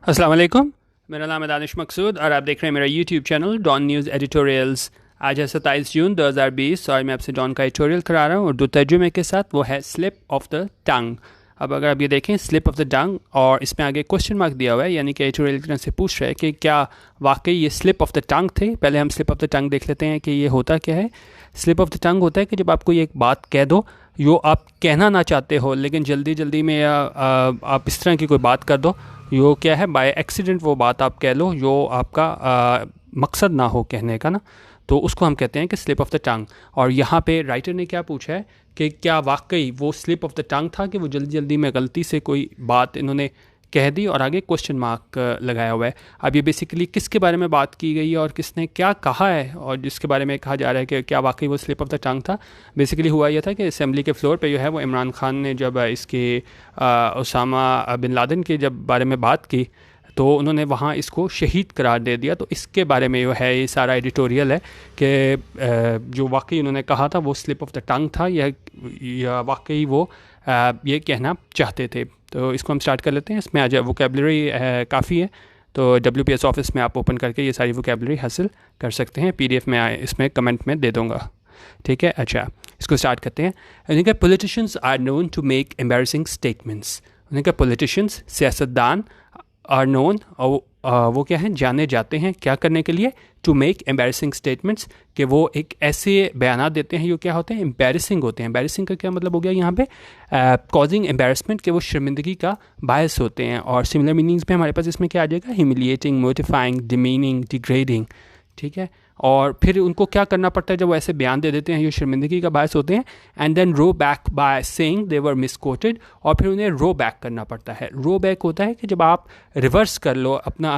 अस्सलाम वालेकुम। मेरा नाम है दानिश मकसूद और आप देख रहे हैं मेरा YouTube channel Dawn news editorials. आज है 27 जून 2020 और मैं आपसे डॉन का एडिटोरियल करा रहा हूँ उर्दू तर्जुमे के साथ। वो है स्लिप ऑफ द टंग। अब अगर आप ये देखें स्लिप ऑफ द टंग और इसमें आगे क्वेश्चन मार्क दिया हुआ है, यानी कि एडिटोरियल की तरफ से पूछ रहे हैं कि क्या वाकई ये स्लिप ऑफ द टंग थे। पहले हम स्लिप ऑफ द टंग देख लेते हैं कि ये होता क्या है। स्लिप ऑफ द टंग होता है कि जब आप कोई एक बात कह दो जो आप कहना ना चाहते हो, लेकिन जल्दी जल्दी में या आप इस तरह की कोई बात कर दो, यो क्या है बाय एक्सीडेंट वो बात आप कह लो जो आपका मकसद ना हो कहने का ना, तो उसको हम कहते हैं कि स्लिप ऑफ द टंग। और यहाँ पे राइटर ने क्या पूछा है कि क्या वाकई वो स्लिप ऑफ द टंग था कि वो जल्दी जल्दी में गलती से कोई बात इन्होंने कह दी, और आगे क्वेश्चन मार्क लगाया हुआ है। अब ये बेसिकली किसके बारे में बात की गई है और किसने क्या कहा है, और जिसके बारे में कहा जा रहा है कि क्या वाकई वो स्लिप ऑफ द टंग था। बेसिकली हुआ यह था कि असेंबली के फ्लोर पे जो है वो इमरान खान ने जब इसके उसामा बिन लादेन के जब बारे में बात की तो उन्होंने वहाँ इसको शहीद करार दे दिया। तो इसके बारे में जो है ये सारा एडिटोरियल है कि जो वाकई उन्होंने कहा था वो स्लिप ऑफ द टंग था या वाकई वो ये कहना चाहते थे। तो इसको हम स्टार्ट कर लेते हैं। इसमें आज वोकेबलरी काफ़ी है, तो WPS ऑफिस में आप ओपन करके ये सारी वोकेबलरी हासिल कर सकते हैं। PDF में इसमें कमेंट में दे दूँगा, ठीक है। अच्छा, इसको स्टार्ट करते हैं। उन्होंने कहा politicians are known to make embarrassing statements. उन्होंने कहा पॉलिटिशियंस सियासतदान आर नोन, और वो क्या हैं, जाने जाते हैं क्या करने के लिए, टू मेक एम्बैरसिंग स्टेटमेंट्स, कि वो एक ऐसे बयान देते हैं जो क्या होते हैं, एम्बैरसिंग होते हैं। एम्बैरसिंग का क्या मतलब हो गया यहाँ पे, कॉजिंग एम्बैरसमेंट, कि वो शर्मिंदगी का बायस होते हैं। और सिमिलर मीनिंग्स में हमारे पास इसमें क्या आ जाएगा, ह्यूमिलिएटिंग, मोटिफाइंग, डिमीनिंग, डिग्रेडिंग, ठीक है। और फिर उनको क्या करना पड़ता है जब वो ऐसे बयान दे देते हैं जो शर्मिंदगी का बायस होते हैं, and then row back by saying they were misquoted, और फिर उन्हें रो बैक करना पड़ता है। रो बैक होता है कि जब आप रिवर्स कर लो अपना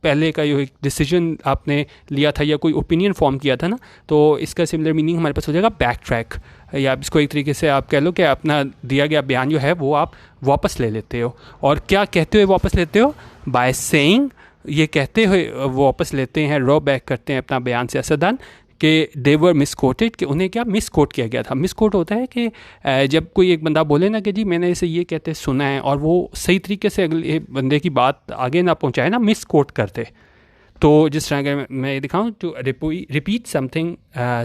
पहले का जो एक डिसीजन आपने लिया था या कोई ओपिनियन फॉर्म किया था ना, तो इसका सिमिलर मीनिंग हमारे पास हो जाएगा बैक ट्रैक, या इसको एक तरीके से आप कह लो कि अपना दिया गया बयान जो है वो आप वापस ले लेते हो। और क्या कहते हुए वापस लेते हो, बाय सेइंग, ये कहते हुए वो वापस लेते हैं, रो बैक करते हैं अपना बयान सियासतदान कि दे वर मिसकोटेड, कि उन्हें क्या मिसकोट किया गया था। मिसकोट होता है कि जब कोई एक बंदा बोले ना कि जी मैंने इसे ये कहते सुना है, और वो सही तरीके से अगले बंदे की बात आगे ना पहुंचाए ना, मिसकोट करते। तो जिस तरह अगर मैं दिखाऊं, to repeat something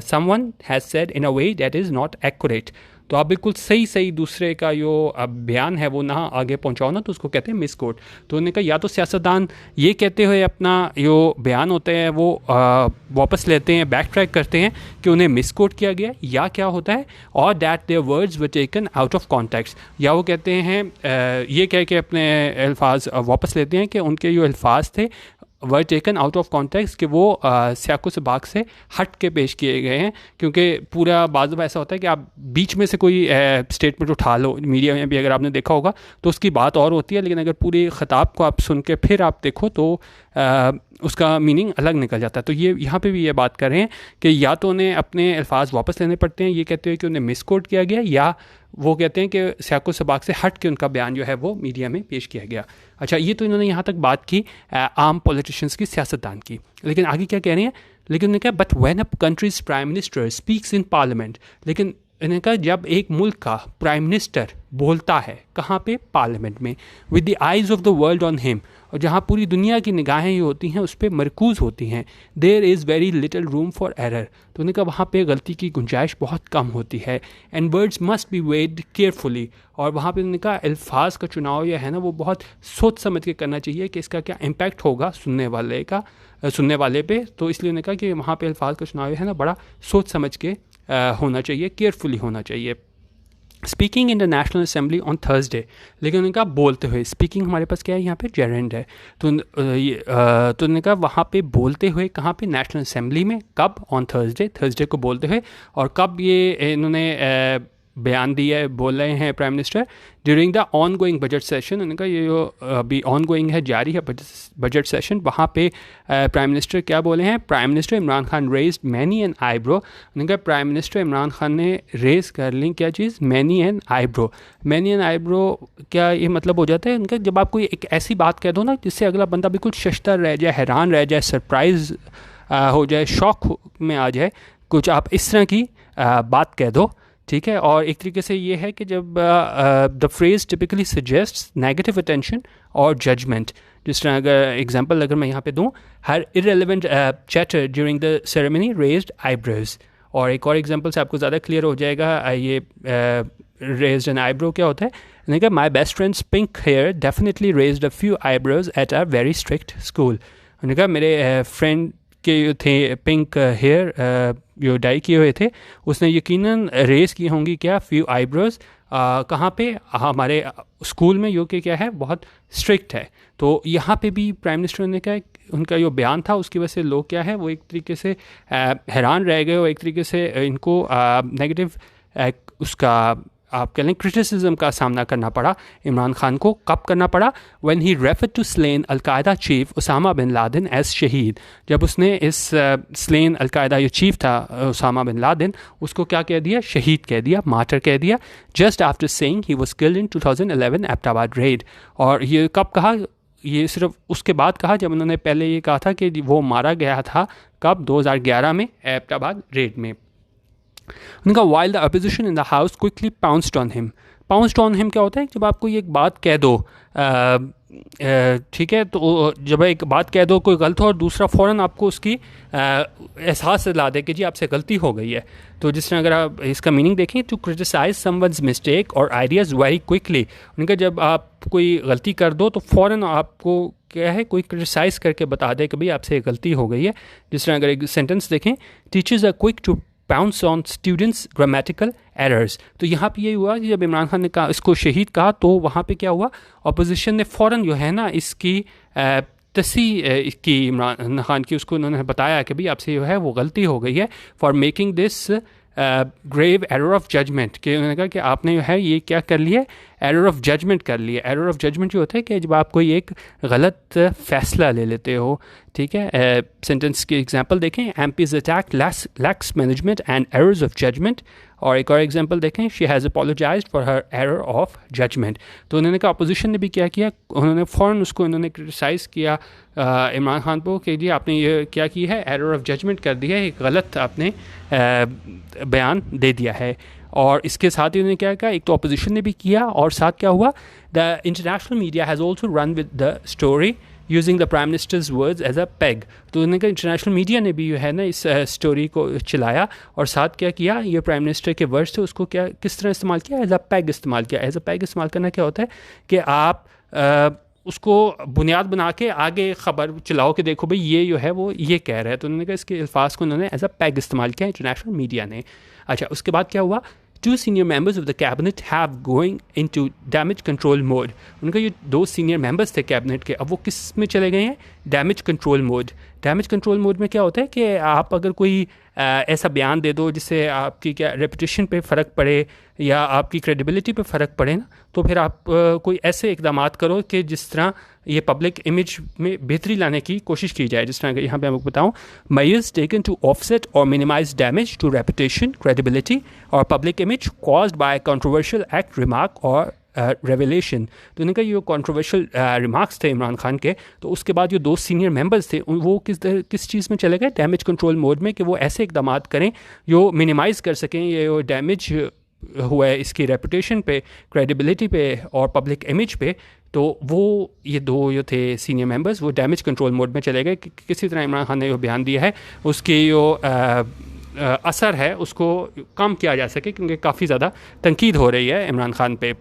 someone has said in a way that is not accurate, तो आप बिल्कुल सही सही का जो बयान है वो ना आगे पहुंचाओ ना, तो उसको कहते हैं मिसकोट। तो उन्होंने कहा या तो सियासतदान ये कहते हुए अपना जो बयान होते हैं वो वापस लेते हैं, बैक ट्रैक करते हैं कि उन्हें मिसकोट किया गया, या क्या होता है, और that their words were taken out of context, या वो कहते हैं ये कह के अपने अल्फाज वापस लेते हैं कि उनके जो अल्फाज थे were taken out of context, कि वो सियाको सबाक से हट के पेश किए गए हैं। क्योंकि पूरा बाज़ दफ़ा ऐसा होता है कि आप बीच में से कोई स्टेटमेंट उठा लो, मीडिया में भी अगर आपने देखा होगा तो उसकी बात और होती है, लेकिन अगर पूरे ख़िताब को आप सुन के फिर आप देखो तो उसका मीनिंग अलग निकल जाता है। तो ये यहाँ पे भी ये बात कर रहे हैं कि या तो उन्हें अपने अल्फाज वापस लेने पड़ते हैं ये कहते हुए कि उन्हें मिसकोट किया गया, या वो कहते हैं कि सियाको सबाक से हट के उनका बयान जो है वो मीडिया में पेश किया गया। अच्छा, ये तो इन्होंने यहाँ तक बात की आम पॉलिटिशियंस की, सियासतदान की, लेकिन आगे क्या कह रहे हैं, लेकिन उन्होंने कहा but when a countries prime minister speaks in parliament, लेकिन इन्होंने कहा जब एक मुल्क का प्राइम मिनिस्टर बोलता है कहाँ पे, पार्लियामेंट में, with the eyes of the world on him, और जहाँ पूरी दुनिया की निगाहें ही होती हैं उस पर मरकूज़ होती हैं, there is very little room for error, तो उन्होंने कहा वहाँ पे गलती की गुंजाइश बहुत कम होती है, and words must be weighed carefully, और वहाँ पे उन्होंने कहा अल्फाज का चुनाव यह है ना वो बहुत सोच समझ के करना चाहिए कि इसका क्या इम्पैक्ट होगा सुनने वाले पे। तो इसलिए उन्होंने कहा कि वहाँ पे अल्फाज का चुनाव है ना बड़ा सोच समझ के होना चाहिए, केयरफुली होना चाहिए। Speaking in the national assembly on Thursday, लेकिन उन्होंने कहा बोलते हुए, स्पीकिंग हमारे पास क्या है यहाँ पे, जेरेंड है, तो उन्होंने कहा वहाँ पे बोलते हुए, कहाँ पे, नेशनल असेंबली में, कब, ऑन थर्सडे को बोलते हुए, और कब ये इन्होंने बयान दिया है, बोल रहे हैं prime minister, during the on going budget session. उन्होंने कहा ये जो अभी ऑन गोइंग है, जारी है बजट सेशन, वहाँ पे प्राइम मिनिस्टर क्या बोले हैं, prime minister Imran Khan raised many an eyebrow. उन्होंने कहा प्राइम मिनिस्टर इमरान खान ने रेज कर ली क्या चीज़, many an eyebrow. Many an eyebrow क्या ये मतलब हो जाता है उनका, जब आप कोई एक ऐसी बात कह दो ना जिससे अगला बंदा बिल्कुल शशतर रह जाए, हैरान रह जाए, सरप्राइज हो जाए, शॉक में आ जाए, कुछ आप इस तरह की बात कह दो, ठीक है। और एक तरीके से ये है कि जब the phrase typically suggests negative attention और जजमेंट, जिस तरह अगर एग्जांपल अगर मैं यहाँ पे दूँ, हर irrelevant chatter during the ceremony raised eyebrows. और एक और एग्जांपल से आपको ज़्यादा क्लियर हो जाएगा ये रेज्ड एन आईब्रो क्या होता है। मैंने कहा my best friend's pink hair definitely raised a few eyebrows at a very strict school. मैंने कहा मेरे फ्रेंड के थे पिंक हेयर जो डाई किए हुए थे, उसने यकीनन रेज की होंगी क्या फ्यू आईब्रोज, कहाँ पे, हमारे स्कूल में, जो कि क्या है बहुत स्ट्रिक्ट है। तो यहाँ पे भी प्राइम मिनिस्टर ने कहा, उनका जो बयान था उसकी वजह से लोग क्या है वो एक तरीके से हैरान रह गए, और एक तरीके से इनको नेगेटिव उसका आप कह लें क्रिटिसिज्म का सामना करना पड़ा इमरान खान को। कब करना पड़ा? When he referred to slain al Qaeda chief Osama bin Laden as shaheed. जब उसने इस स्लेन अलकायदा जो चीफ था उसामा बिन लादेन, उसको क्या कह दिया? शहीद कह दिया, मार्टर कह दिया, just after saying he was killed in 2011 Abbottabad red. और ये कब कहा? ये सिर्फ उसके बाद कहा जब उन्होंने पहले ये कहा था कि वो मारा गया था कब? 2011 में एबटाबाद रेड में। उनका while the opposition in the house quickly pounced on him. Pounced on him क्या होता है? जब आपको ये एक बात कह दो, ठीक है, तो जब एक बात कह दो कोई गलत हो और दूसरा फ़ौरन आपको उसकी एहसास दिला दे कि जी आपसे गलती हो गई है। तो जिस तरह अगर आप इसका मीनिंग देखें, टू क्रिटिसाइज समवन्स मिस्टेक और आइडियाज़ वेरी क्विकली। उनका जब आप कोई गलती कर दो तो फ़ौरन आपको क्या है कोई क्रिटिसाइज़ करके बता दे कि भाई आपसे गलती हो गई है। जिस तरह अगर एक सेंटेंस देखें, teachers are quick to pounce on students grammatical errors. तो यहाँ पे ये हुआ कि जब इमरान खान ने कहा इसको शहीद कहा, तो वहाँ पे क्या हुआ? अपोजिशन ने फ़ौरन जो है ना इसकी तस्दीक की इमरान खान की, उसको उन्होंने बताया कि भाई आपसे जो है वो गलती हो गई है, for making this grave error of judgment. कि उन्होंने कहा कि आपने जो है ये क्या कर लिया? एरर ऑफ जजमेंट कर लिया। एरर ऑफ जजमेंट जो होता है कि जब आप कोई एक गलत फ़ैसला ले लेते हो, ठीक है। सेंटेंस की एग्जांपल देखें, MPs attack lax management and errors of judgment. और एक और एग्जांपल देखें, she has apologised for her error of judgment. तो उन्होंने कहा अपोजिशन ने भी क्या किया, उन्होंने फ़ौरन उसको इन्होंने क्रिटिसाइज़ किया इमरान खान को कि जी आपने ये क्या की है, एरर ऑफ जजमेंट कर दिया है, एक गलत आपने बयान दे दिया है। और इसके साथ ही उन्होंने क्या कहा, एक तो अपोजिशन ने भी किया और साथ क्या हुआ, the international media has also run with the story using the prime minister's words as a peg. तो उन्होंने कहा इंटरनेशनल मीडिया ने भी जो है ना इस स्टोरी को चलाया और साथ क्या किया, ये प्राइम मिनिस्टर के वर्ड्स थे उसको क्या किस तरह इस्तेमाल किया? एज अ पेग इस्तेमाल किया। एज अ पेग इस्तेमाल करना क्या होता है कि आप उसको बुनियाद बना के आगे ख़बर चलाओ कि देखो भाई ये जो है वो ये कह रहा है। तो उन्होंने कहा इसके अल्फाज को उन्होंने एज अ पैग इस्तेमाल किया इंटरनेशनल मीडिया ने। अच्छा, उसके बाद क्या हुआ? 2 senior members of the cabinet have going into damage control mode। उनका ये 2 सीनियर मेंबर्स थे कैबिनेट के, अब वो किस में चले गए हैं? Damage control mode. Damage control mode में क्या होता है कि आप अगर कोई ऐसा बयान दे दो जिससे आपकी क्या रेपुटेशन पे फ़र्क पड़े या आपकी क्रेडिबिलिटी पे फ़र्क पड़े ना, तो फिर आप कोई ऐसे इकदाम करो कि जिस तरह ये पब्लिक इमेज में बेहतरी लाने की कोशिश की जाए। जिस तरह कि यहाँ पे मैं आपको बताऊँ, measures taken to offset or minimize damage to reputation, credibility और public image caused by controversial act, remark और रेवलेशन। तो उन्होंने कहा ये कॉन्ट्रोवर्शियल रिमार्क्स थे इमरान खान के, तो उसके बाद जो 2 सीनियर मेंबर्स थे वो किस चीज़ में चले गए? डैमेज कंट्रोल मोड में, कि वो ऐसे इकदाम करें जो मिनिमाइज़ कर सकें ये डैमेज हुआ है इसकी रेपुटेशन पे, क्रेडिबिलिटी पे और पब्लिक इमेज पे। तो वो ये 2 जो थे सीनियर मेंबर्स वो डैमेज कंट्रोल मोड में चले गए कि किसी तरह इमरान खान ने जो बयान दिया है उसकी जो असर है उसको कम किया जा सके, क्योंकि काफ़ी ज़्यादा तनकीद हो रही है इमरान खान पे।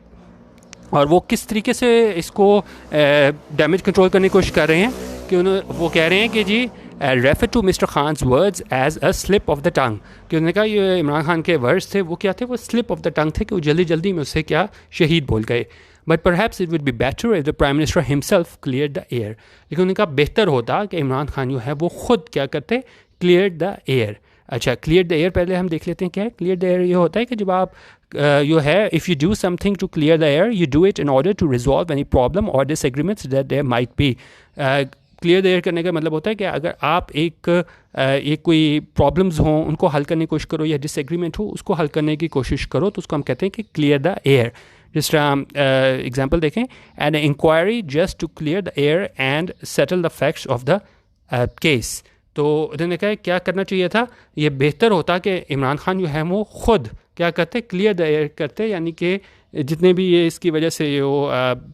और वो किस तरीके से इसको डैमेज कंट्रोल करने की कोशिश कर रहे हैं कि वो कह रहे हैं कि जी refer to mister Khan's words as a slip of the tongue. कि उन्होंने कहा ये इमरान खान के वर्ड्स थे वो क्या थे? वो स्लिप ऑफ द टंग थे कि वो जल्दी जल्दी में उससे क्या शहीद बोल गए। But perhaps it would be better if the prime minister himself clear the air. लेकिन उन्होंने कहा बेहतर होता कि इमरान खान जो है वो खुद क्या करते? Clear the air. अच्छा, क्लियर द एयर पहले हम देख लेते हैं क्या है। क्लियर द एयर ये होता है कि जब आप जो है if you do something to clear the air, you do it in order to resolve any problem और disagreements that there might be. Clear the air करने का मतलब होता है कि अगर आप एक कोई प्रॉब्लम्स हों उनको हल करने की कोशिश करो या डिसएग्रीमेंट हो उसको हल करने की कोशिश करो, तो उसको हम कहते हैं कि क्लियर द एयर। जिस तरह एग्जांपल देखें, an inquiry just to clear the air and settle the facts of the case. तो उन्होंने कहा क्या करना चाहिए था? ये बेहतर होता कि इमरान खान जो है वो खुद क्या करते? क्लियर द एयर करते, यानी कि जितने भी ये इसकी वजह से ये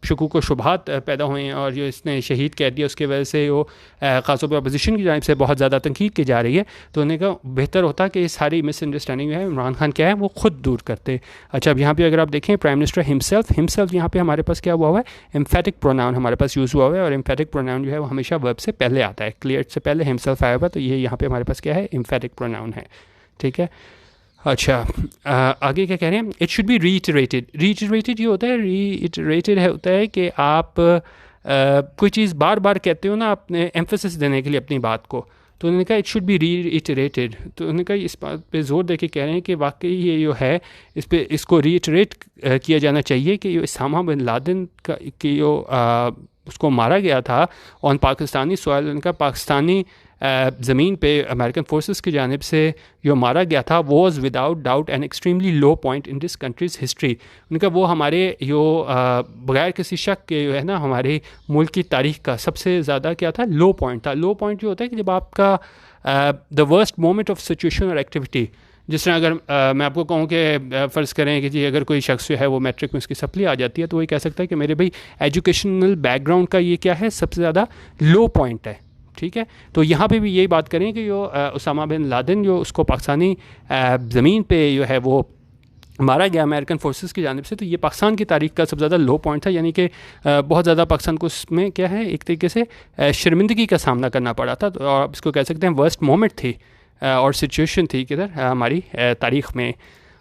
शकूक व शुबहात पैदा हुए हैं और जो इसने शहीद कह दिया उसकी वजह से वो ख़ासतौर पर अपोजिशन की जानिब से बहुत ज़्यादा तनकीद की जा रही है, तो उन्हें का बेहतर होता कि ये सारी मिसअंडरस्टैंडिंग है इमरान खान क्या है वो खुद दूर करते। अच्छा, अब यहाँ पे अगर आप देखें प्राइम मिनिस्टर हिमसेल्फ यहाँ पे हमारे पास क्या हुआ है, एम्फेटिक प्रोनाउन हमारे पास यूज़ हुआ है, और एम्फेटिक प्रोनाउन जो है वो हमेशा वर्ब से पहले आता है, क्लियर से पहले हिमसेल्फ आया हुआ, तो ये यहाँ पे हमारे पास क्या है, एम्फेटिक प्रोनाउन है, ठीक है। अच्छा, आगे क्या कह रहे हैं, it should be reiterated. Reiterated ये होता है, रीइटरेटेड है होता है कि आप कोई चीज़ बार बार कहते हो ना अपने एम्फेसिस देने के लिए अपनी बात को, तो उन्होंने कहा इट शुड बी रीइटरेटेड, तो उन्होंने कहा इस बात पे ज़ोर दे के कह रहे हैं कि वाकई ये जो है इस पे इसको रीइटरेट किया जाना चाहिए कि ये उसामा बिन लादेन का कि जो उसको मारा गया था ऑन पाकिस्तानी सॉइल, उनका पाकिस्तानी ज़मीन पे अमेरिकन फोर्सेस की जानिब से जो मारा गया था was without doubt an extremely low point in this countries history. उनका वो हमारे जो बगैर किसी शक के जो है ना हमारे मुल्क की तारीख का सबसे ज़्यादा क्या था, लो पॉइंट था। लो पॉइंट जो होता है कि जब आपका the worst moment of situation और एक्टिविटी, जिस तरह अगर मैं आपको कहूँ कि फ़र्ज़ करें कि जी अगर कोई शख्स जो है वो मैट्रिक में उसकी सप्ली आ जाती है, तो वही कह सकता है कि मेरे भाई एजुकेशनल बैकग्राउंड का ये क्या है, सबसे ज़्यादा लो पॉइंट है, ठीक है। तो यहाँ पे भी यही बात करें कि जो उसामा बिन लादेन जो उसको पाकिस्तानी ज़मीन पे जो है वो मारा गया अमेरिकन फोर्सेस की जानिब से, तो ये पाकिस्तान की तारीख का सबसे ज़्यादा लो पॉइंट था, यानी कि बहुत ज़्यादा पाकिस्तान को उसमें क्या है एक तरीके से शर्मिंदगी का सामना करना पड़ा था, तो और इसको कह सकते हैं वर्स्ट मोमेंट थी और सिचुएशन थी किधर हमारी तारीख़ में।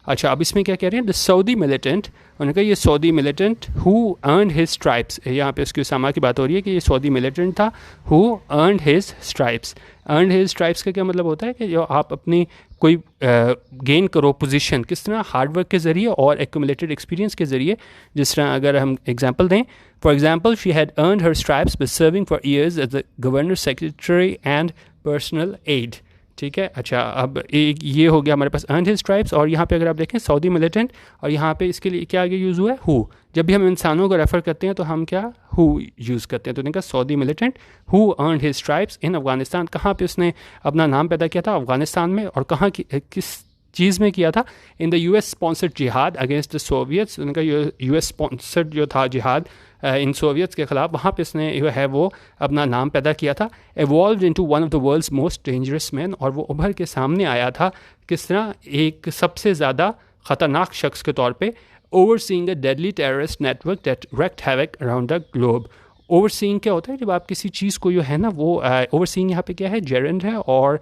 अच्छा, अब इसमें क्या कह रहे हैं, द सऊदी मिलिटेंट, उन्होंने कहा ये Saudi militant who earn his stripes, यहाँ पे उसकी उसामा की बात हो रही है कि ये सऊदी मिलिटेंट था who earn his stripes. Earn his stripes का क्या मतलब होता है कि जो आप अपनी कोई गेन करो पोजीशन किस तरह, हार्डवर्क के ज़रिए और एक्यूमुलेटेड एक्सपीरियंस के ज़रिए। जिस तरह अगर हम एग्जांपल दें, for example she had earned her stripes by serving four years as the governor secretary and personal aide, ठीक है। अच्छा, अब एक ये हो गया हमारे पास अर्न हिज स्ट्राइप्स, और यहाँ पे अगर आप देखें सऊदी मिलिटेंट, और यहाँ पे इसके लिए क्या आगे यूज़ हुआ है, हु। जब भी हम इंसानों को रेफ़र करते हैं तो हम क्या हु यूज़ करते हैं, तो उन्होंने कहा Saudi militant who earn his stripes in Afghanistan. कहाँ पे उसने अपना नाम पैदा किया था, अफगानिस्तान में, और कहाँ की किस चीज़ में किया था, इन द US स्पॉन्सर्ड जिहाद अगेंस्ट द सोवियट्स। उनका US स्पॉन्सर्ड जो था जिहाद इन सोवियट्स के ख़िलाफ़, वहाँ पे इसने जो है वो अपना नाम पैदा किया था। Evolve into one of the world's most dangerous man, और वो उभर के सामने आया था किस तरह, एक सबसे ज़्यादा ख़तरनाक शख्स के तौर पे। Overseeing a deadly terrorist network that wreaked havoc around the globe. Overseeing क्या होता है, जब आप किसी चीज़ को जो है ना वो ओवरसीइंग यहाँ पे क्या है, जेरेंड है, और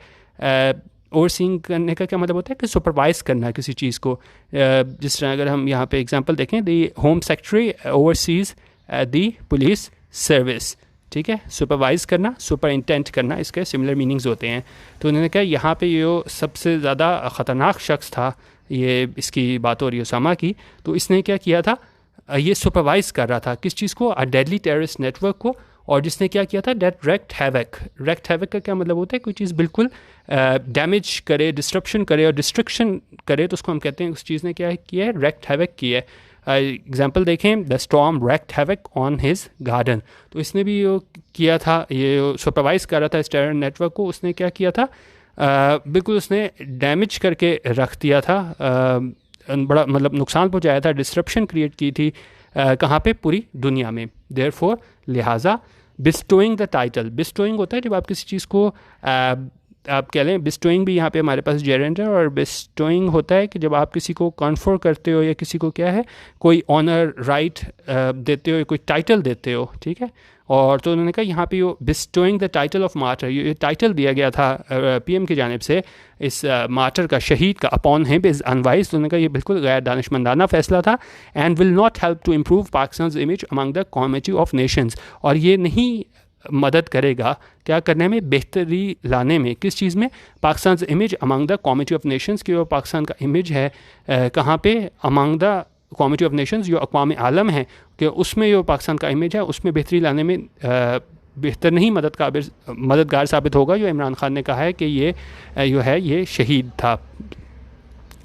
ओवरसीइंग करने का क्या मतलब होता है कि सुपरवाइज़ करना किसी चीज़ को। जिस तरह अगर हम यहाँ पे एग्जांपल देखें, the home secretary overseas the police service, ठीक है। सुपरवाइज़ करना, सुपर इंटेंट करना, इसके सिमिलर मीनिंग्स होते हैं। तो उन्होंने कहा यहाँ पे ये सबसे ज़्यादा ख़तरनाक शख्स था, ये इसकी बात हो रही है उसामा की, तो इसने क्या किया था, ये सुपरवाइज़ कर रहा था किस चीज़ को, अ डेडली टेररिस्ट नेटवर्क को, और जिसने क्या किया था, date wreaked havoc। wreaked havoc का क्या मतलब होता है, कोई चीज़ बिल्कुल डैमेज करे, डिस्ट्रप्शन करे और डिस्ट्रक्शन करे, तो उसको हम कहते हैं उस चीज़ ने क्या किया है, wreaked havoc किया है। एग्जाम्पल देखें, the storm wreaked havoc on his garden, तो इसने भी ये किया था, ये सुपरवाइज़ कर रहा था इस टेरर नेटवर्क को। उसने क्या किया था, बिल्कुल उसने डैमेज करके रख दिया था, बड़ा मतलब नुकसान पहुँचाया था, डिस्ट्रप्शन क्रिएट की थी, कहाँ पे, पूरी दुनिया में। देयरफॉर लिहाजा बिस्टोइंग द टाइटल, बिस्टोइंग होता है जब आप किसी चीज़ को आप कह लें, बिस्टोइंग भी यहाँ पे हमारे पास जेरेंड है, और बिस्टोइंग होता है कि जब आप किसी को कॉन्फर करते हो या किसी को क्या है कोई ऑनर राइट देते हो या कोई टाइटल देते हो, ठीक है। और तो उन्होंने कहा यहाँ पे वो बिस्टोइंग द टाइटल ऑफ मार्टर, ये टाइटल दिया गया था PM की जानिब से इस मार्टर का, शहीद का, अपॉन हिम इज़ अनवाइज। तो उन्होंने कहा ये बिल्कुल गैर दानिशमंदाना फैसला था, and will not help to improve Pakistan image among the community of nations, और ये नहीं मदद करेगा क्या करने में, बेहतरी लाने में, किस चीज़ में, Pakistan image among the community of Nations की, वो पाकिस्तान का इमेज है कहाँ पे, among the community of Nations जो अक़वाम आलम है, कि उसमें जो पाकिस्तान का इमेज है उसमें बेहतरी लाने में बेहतर नहीं मददगार साबित होगा। जो इमरान खान ने कहा है कि ये जो है ये शहीद था।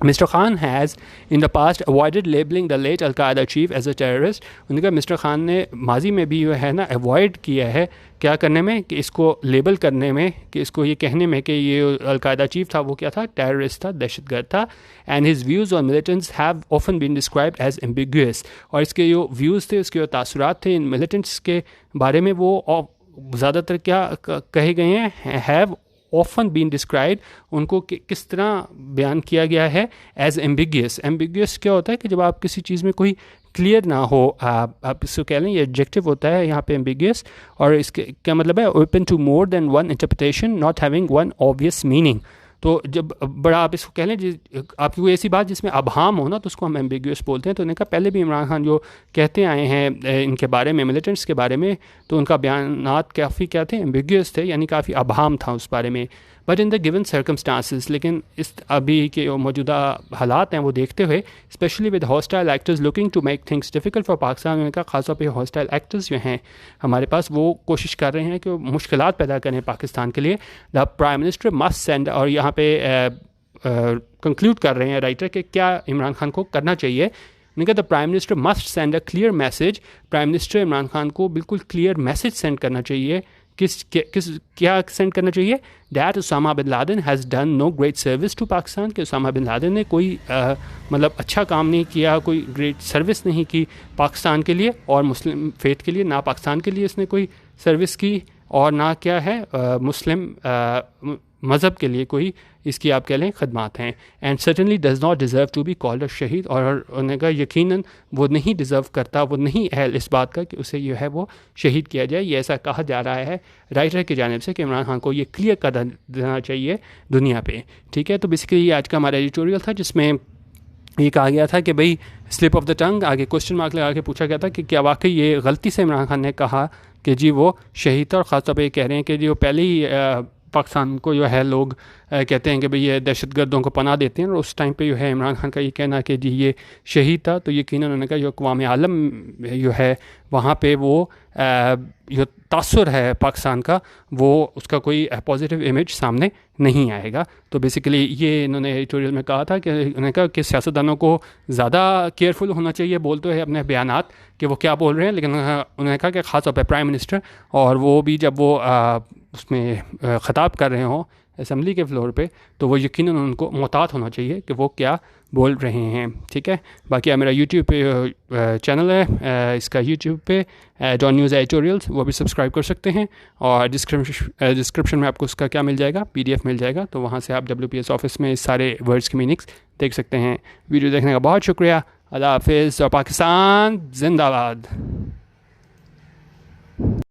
Mr. Khan has in the past avoided labeling the late Al-Qaeda chief as a terrorist. उनका मिस्टर खान ने माजी में भी जो है ना अवॉइड किया है क्या करने में कि इसको लेबल करने में कि इसको ये कहने में कि ये अल-कायदा चीफ था वो क्या था टेररिस्ट था दहशतगर्द था. And his views on militants have often been described as ambiguous. और इसके जो व्यूज़ थे उसके जो तासुरात थे इन मिलिटेंट्स के बारे में वो ज़्यादातर क्या कहे गए हैं हैव ऑफन बीन डिस्क्राइब उनको किस तरह बयान किया गया है एज एम्बिगियस. एम्बिगियस क्या होता है कि जब आप किसी चीज़ में कोई क्लियर ना हो आप इसको कह लें ये एडजेक्टिव होता है यहाँ पे एम्बिगियस. और इसके क्या मतलब है open to more than one interpretation not having one obvious meaning. तो जब बड़ा आप इसको कह लें आपकी कोई ऐसी बात जिसमें अभाम हो ना तो उसको हम एम्बिगुअस बोलते हैं. तो उन्होंने कहा पहले भी इमरान खान जो कहते आए हैं इनके बारे में मिलिटेंट्स के बारे में तो उनका बयानात काफ़ी क्या थे एम्बिगुअस थे यानी काफ़ी अभाम था उस बारे में. But in the given circumstances लेकिन इस अभी के मौजूदा हालात हैं वो देखते हुए specially with hostile actors looking to make things difficult for Pakistan. उन्होंने कहा खासतौर पर हॉस्टाइल एक्टर्स जो हैं हमारे पास वो कोशिश कर रहे हैं कि मुश्किलात पैदा करें पाकिस्तान के लिए. The prime minister must send और यहाँ पे कंक्लूड कर रहे हैं राइटर कि क्या इमरान खान को करना चाहिए. उन्होंने कहा the prime minister must send a clear message. Prime minister Imran Khan को बिल्कुल क्लियर मैसेज सेंड करना चाहिए. किस क्या सेंड करना चाहिए that Osama bin Laden has done no great service to Pakistan. कि उसामा बिन लादेन ने कोई मतलब अच्छा काम नहीं किया कोई ग्रेट सर्विस नहीं की पाकिस्तान के लिए और मुस्लिम फेथ के लिए. ना पाकिस्तान के लिए इसने कोई सर्विस की और ना क्या है मुस्लिम मज़हब के लिए कोई इसकी आप कह लें खदमात हैं. And certainly does not deserve to be called a shaheed. और उन्होंने कहा यकीनन वो नहीं डिज़र्व करता वो नहीं अहल इस बात का कि उसे जो है वो शहीद किया जाए. ये ऐसा कहा जा रहा है राइटर की जानिब से कि इमरान खान को ये क्लियर कर देना चाहिए दुनिया पे. ठीक है तो बेसिकली ये आज का हमारा एडिटोरियल था जिसमें ये कहा गया था कि भाई स्लिप ऑफ द टंग आगे क्वेश्चन मार्क लगा के पूछा गया था कि क्या वाकई ये गलती से इमरान खान ने कहा कि जी वो शहीद था. और ख़ासतौर पर ये कह रहे हैं कि जी वो पहले ही पाकिस्तान को जो है लोग कहते हैं कि भाई ये दहशतगर्दों को पनाह देते हैं. और उस टाइम पे जो है इमरान खान का ये कहना कि जी ये शहीद था तो यकीनन उन्होंने कहा जो अक़वाम आलम जो है वहाँ पे वो जो तासुर है पाकिस्तान का वो उसका कोई पॉजिटिव इमेज सामने नहीं आएगा. तो बेसिकली ये इन्होंने एडिटोरियल में कहा था कि उन्होंने कहा कि सियासतदानों को ज़्यादा केयरफुल होना चाहिए बोलते हैं अपने बयानात कि वो क्या बोल रहे हैं. लेकिन उन्होंने कहा कि ख़ास तौर पर प्राइम मिनिस्टर और वो भी जब वो उसमें ख़ताब कर रहे हों असम्बली के फ्लोर पे तो वो यकीनन उनको मोहतात होना चाहिए कि वो क्या बोल रहे हैं. ठीक है बाकी मेरा यूट्यूब पे चैनल है इसका यूट्यूब पे डॉन न्यूज़ एडिटोरियल्स वो भी सब्सक्राइब कर सकते हैं. और डिस्क्रिप्शन में आपको उसका क्या मिल जाएगा PDF मिल जाएगा. तो वहाँ से आप WPS ऑफिस में सारे वर्ड्स के मीनिंग्स देख सकते हैं. वीडियो देखने का बहुत शुक्रिया. अल्लाह हाफिज़ और पाकिस्तान जिंदाबाद.